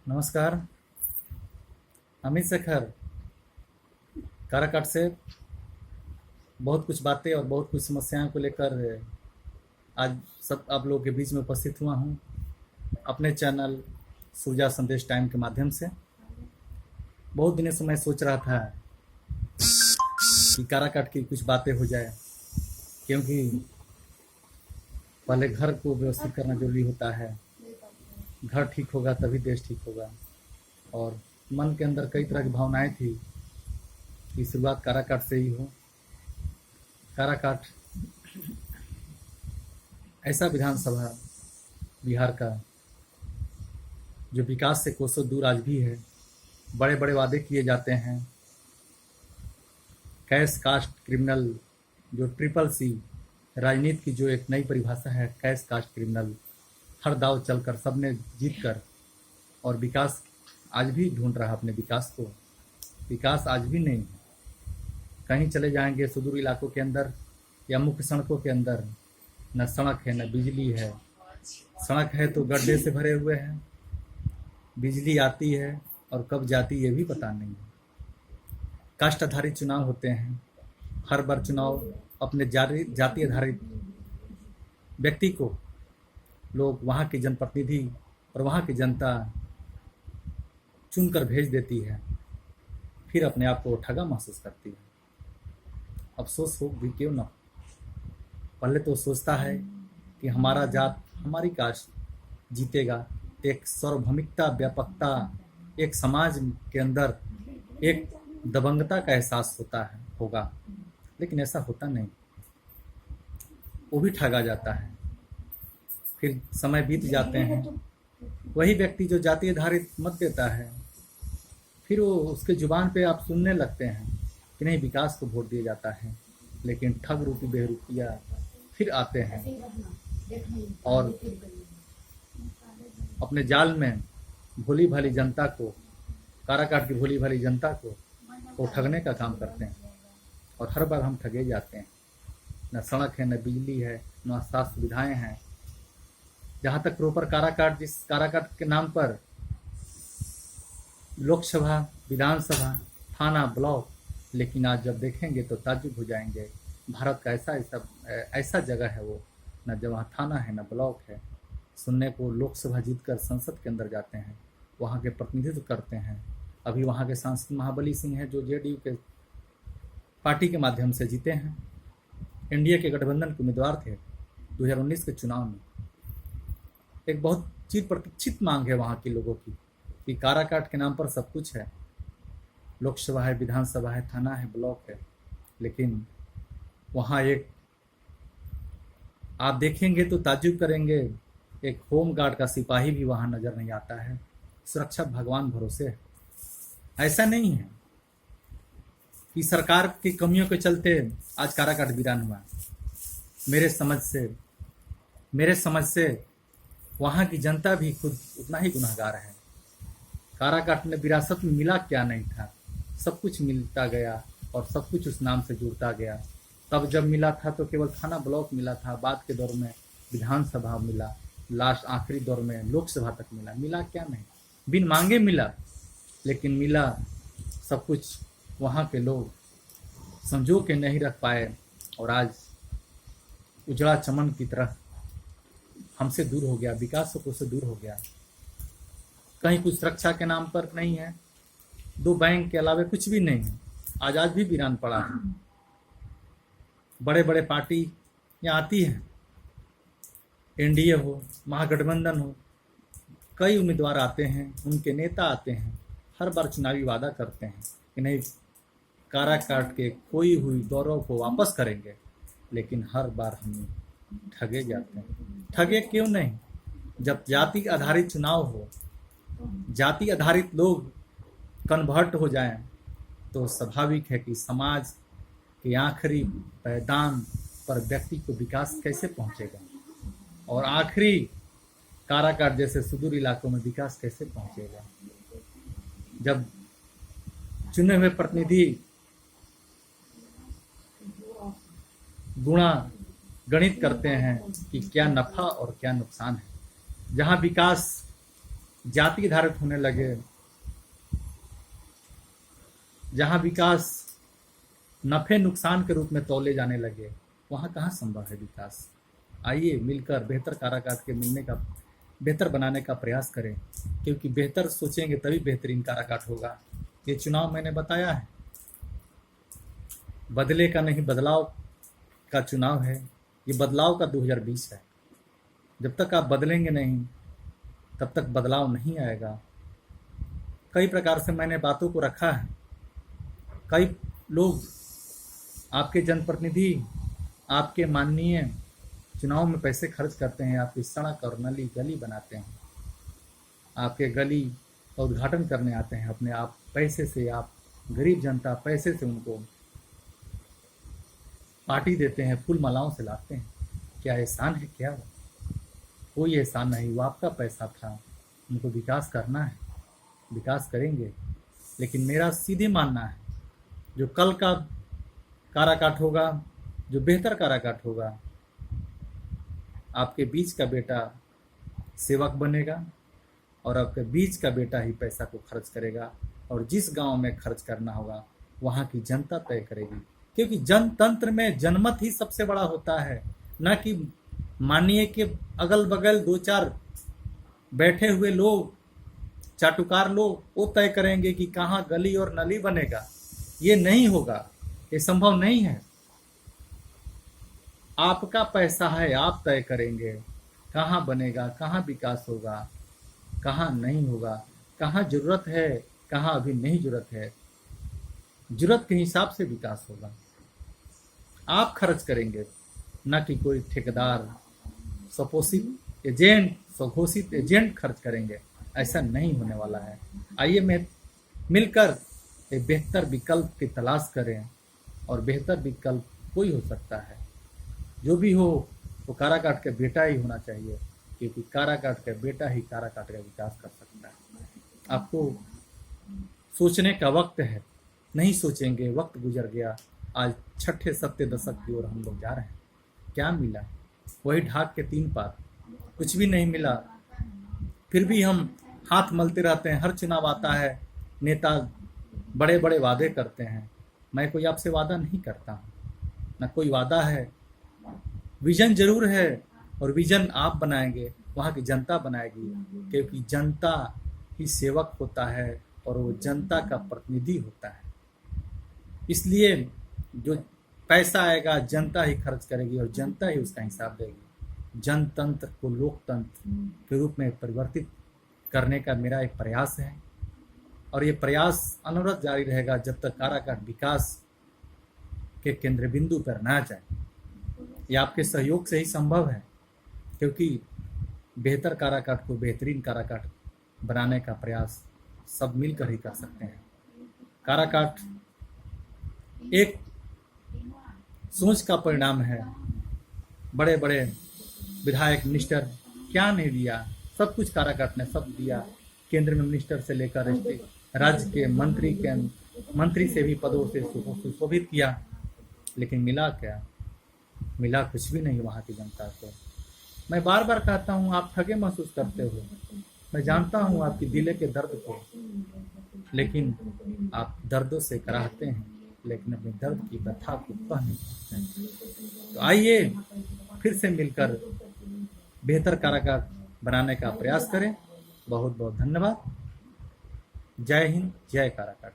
नमस्कार। अमित शेखर काराकाट से बहुत कुछ बातें और बहुत कुछ समस्याओं को लेकर आज सब आप लोगों के बीच में उपस्थित हुआ हूँ अपने चैनल सूर्या संदेश टाइम के माध्यम से। बहुत दिनों से मैं सोच रहा था कि काराकाट की कुछ बातें हो जाए, क्योंकि पहले घर को व्यवस्थित करना जरूरी होता है। घर ठीक होगा तभी देश ठीक होगा। और मन के अंदर कई तरह की भावनाएं थी कि शुरुआत काराकाट से ही हो। काराकाट ऐसा विधानसभा बिहार का जो विकास से कोसों दूर आज भी है। बड़े बड़े वादे किए जाते हैं। कैश कास्ट क्रिमिनल, जो ट्रिपल सी राजनीति की जो एक नई परिभाषा है, कैश कास्ट क्रिमिनल, हर दाव चलकर सबने जीत कर, और विकास आज भी ढूंढ रहा अपने विकास को। विकास आज भी नहीं है। कहीं चले जाएंगे सुदूर इलाकों के अंदर या मुख्य सड़कों के अंदर, न सड़क है न बिजली है। सड़क है तो गड्ढे से भरे हुए हैं, बिजली आती है और कब जाती ये भी पता नहीं है। कास्ट आधारित चुनाव होते हैं। हर बार चुनाव अपने जाति आधारित व्यक्ति को लोग, वहाँ के जनप्रतिनिधि और वहाँ की जनता चुनकर भेज देती है, फिर अपने आप को ठगा महसूस करती है। अफसोस हो भी क्यों ना, पहले तो सोचता है कि हमारा जात, हमारी कास्ट जीतेगा। एक सार्वभौमिकता, व्यापकता, एक समाज के अंदर एक दबंगता का एहसास होगा, लेकिन ऐसा होता नहीं। वो भी ठगा जाता है। फिर समय बीत जाते हैं। वही व्यक्ति जो जाति आधारित मत देता है, फिर वो उसके जुबान पे आप सुनने लगते हैं कि नहीं, विकास को वोट दिया जाता है, लेकिन ठग रूपी बेहरूपिया फिर आते हैं और अपने जाल में भोली भाली जनता को, काराकाट की भोली भाली जनता को वो ठगने का काम करते हैं। और हर बार हम ठगे जाते हैं। न सड़क है, न बिजली है, न स्वास्थ्य सुविधाएं हैं। जहाँ तक प्रॉपर काराकाट, जिस काराकाट के नाम पर लोकसभा, विधानसभा, थाना, ब्लॉक, लेकिन आज जब देखेंगे तो ताज्जुब हो जाएंगे। भारत का ऐसा जगह है वो, न जहाँ थाना है न ब्लॉक है। सुनने को लोकसभा जीतकर संसद के अंदर जाते हैं, वहाँ के प्रतिनिधित्व करते हैं। अभी वहाँ के सांसद महाबली सिंह हैं, जो जेडीयू के पार्टी के माध्यम से जीते हैं। एनडीए के गठबंधन के उम्मीदवार थे 2019 के चुनाव में। एक बहुत चिर प्रतीक्षित मांग है वहाँ के लोगों की कि काराकाट के नाम पर सब कुछ है, लोकसभा है, विधानसभा है, थाना है, ब्लॉक है, लेकिन वहाँ एक, आप देखेंगे तो ताज्जुब करेंगे, एक होम गार्ड का सिपाही भी वहाँ नजर नहीं आता है। सुरक्षा भगवान भरोसे है। ऐसा नहीं है कि सरकार की कमियों के चलते आज काराकाट वीरान हुआ। मेरे समझ से वहाँ की जनता भी खुद उतना ही गुनहगार है। काराकाट में विरासत में मिला क्या नहीं था, सब कुछ मिलता गया और सब कुछ उस नाम से जुड़ता गया। तब जब मिला था तो केवल थाना ब्लॉक मिला था, बाद के दौर में विधानसभा मिला, लास्ट आखिरी दौर में लोकसभा तक मिला। मिला क्या नहीं, बिन मांगे मिला, लेकिन मिला सब कुछ वहाँ के लोग संजो के नहीं रख पाए, और आज उजड़ा चमन की तरह हमसे दूर हो गया, विकास से दूर हो गया। कहीं कुछ सुरक्षा के नाम पर नहीं है, 2 बैंक के अलावा कुछ भी नहीं है। आज भी वीरान पड़ा है। बड़े बड़े पार्टी यहाँ आती है, एनडीए हो, महागठबंधन हो, कई उम्मीदवार आते हैं, उनके नेता आते हैं, हर बार चुनावी वादा करते हैं कि नहीं, काराकाट के खोई हुई गौरव को वापस करेंगे, लेकिन हर बार हम ठगे जाते हैं। ठगे क्यों नहीं? जब जाति आधारित चुनाव हो, जाति आधारित लोग कन्वर्ट हो जाएं, तो स्वाभाविक है कि समाज के आखिरी पैदान पर व्यक्ति को विकास कैसे पहुंचेगा, और आखिरी काराकाट जैसे सुदूर इलाकों में विकास कैसे पहुंचेगा। जब चुने हुए प्रतिनिधि गुणा गणित करते हैं कि क्या नफा और क्या नुकसान है, जहां विकास जाति आधारित होने लगे, जहाँ विकास नफे नुकसान के रूप में तौले जाने लगे, वहाँ कहाँ संभव है विकास। आइए मिलकर बेहतर काराकाट के मिलने का, बेहतर बनाने का प्रयास करें, क्योंकि बेहतर सोचेंगे तभी बेहतरीन काराकाट होगा। ये चुनाव मैंने बताया है, बदले का नहीं बदलाव का चुनाव है। ये बदलाव का 2020 है। जब तक आप बदलेंगे नहीं तब तक बदलाव नहीं आएगा। कई प्रकार से मैंने बातों को रखा है। कई लोग, आपके जनप्रतिनिधि, आपके माननीय चुनाव में पैसे खर्च करते हैं, आपकी सड़क और नली गली बनाते हैं, आपके गली का उद्घाटन करने आते हैं अपने आप पैसे से। आप गरीब जनता पैसे से उनको पार्टी देते हैं, फूल मालाओं से लाते हैं। क्या एहसान है? क्या वो? कोई एहसान नहीं, वो आपका पैसा था। उनको विकास करना है, विकास करेंगे। लेकिन मेरा सीधे मानना है, जो कल का काराकाट होगा, जो बेहतर काराकाट होगा, आपके बीच का बेटा सेवक बनेगा और आपके बीच का बेटा ही पैसा को खर्च करेगा। और जिस गांव में खर्च करना होगा वहाँ की जनता तय करेगी, क्योंकि जनतंत्र में जनमत ही सबसे बड़ा होता है, न कि मानिए कि अगल बगल दो चार बैठे हुए लोग, चाटुकार लोग, वो तय करेंगे कि कहाँ गली और नली बनेगा। ये नहीं होगा, ये संभव नहीं है। आपका पैसा है, आप तय करेंगे कहाँ बनेगा, कहाँ विकास होगा, कहाँ नहीं होगा, कहाँ जरूरत है, कहाँ अभी नहीं जरूरत है। जरूरत के हिसाब से विकास होगा। आप खर्च करेंगे, न कि कोई ठेकेदार, स्वपोषित एजेंट, स्वघोषित एजेंट खर्च करेंगे। ऐसा नहीं होने वाला है। आइए मिलकर एक बेहतर विकल्प की तलाश करें, और बेहतर विकल्प कोई हो सकता है। जो भी हो वो काराकाट का बेटा ही होना चाहिए, क्योंकि काराकाट का बेटा ही काराकाट का विकास कर सकता है। आपको सोचने का वक्त है। नहीं सोचेंगे, वक्त गुजर गया। आज छठे सत्य दशक की ओर हम लोग जा रहे हैं। क्या मिला? वही ढाक के 3 पात, कुछ भी नहीं मिला। फिर भी हम हाथ मलते रहते हैं। हर चुनाव आता है, नेता बड़े बड़े वादे करते हैं। मैं कोई आपसे वादा नहीं करता हूँ, न कोई वादा है। विजन जरूर है, और विजन आप बनाएंगे, वहाँ की जनता बनाएगी, क्योंकि जनता ही सेवक होता है और वो जनता का प्रतिनिधि होता है। इसलिए जो पैसा आएगा जनता ही खर्च करेगी और जनता ही उसका हिसाब देगी। जनतंत्र को लोकतंत्र के रूप में परिवर्तित करने का मेरा एक प्रयास है, और ये प्रयास अनवरत जारी रहेगा जब तक काराकाट विकास के केंद्र बिंदु पर ना जाए। ये आपके सहयोग से ही संभव है, क्योंकि बेहतर काराकाट को बेहतरीन काराकाट बनाने का प्रयास सब मिलकर ही कर सकते हैं। काराकाट एक सोच का परिणाम है। बड़े बड़े विधायक, मिनिस्टर क्या नहीं दिया, सब कुछ काराकाट ने सब दिया। केंद्र में मिनिस्टर से लेकर राज्य के मंत्री से भी पदों से सुशोभित किया, लेकिन मिला क्या? मिला कुछ भी नहीं वहाँ की जनता को। मैं बार बार कहता हूँ, आप ठगे महसूस करते हो। मैं जानता हूँ आपकी दिल के दर्द को, लेकिन आप दर्दों से कराहते हैं, लेकिन अपने दर्द की व्यथा को कह नहीं सकते हैं। तो आइए फिर से मिलकर बेहतर काराकाट बनाने का प्रयास करें। बहुत बहुत धन्यवाद। जय हिंद, जय काराकाट।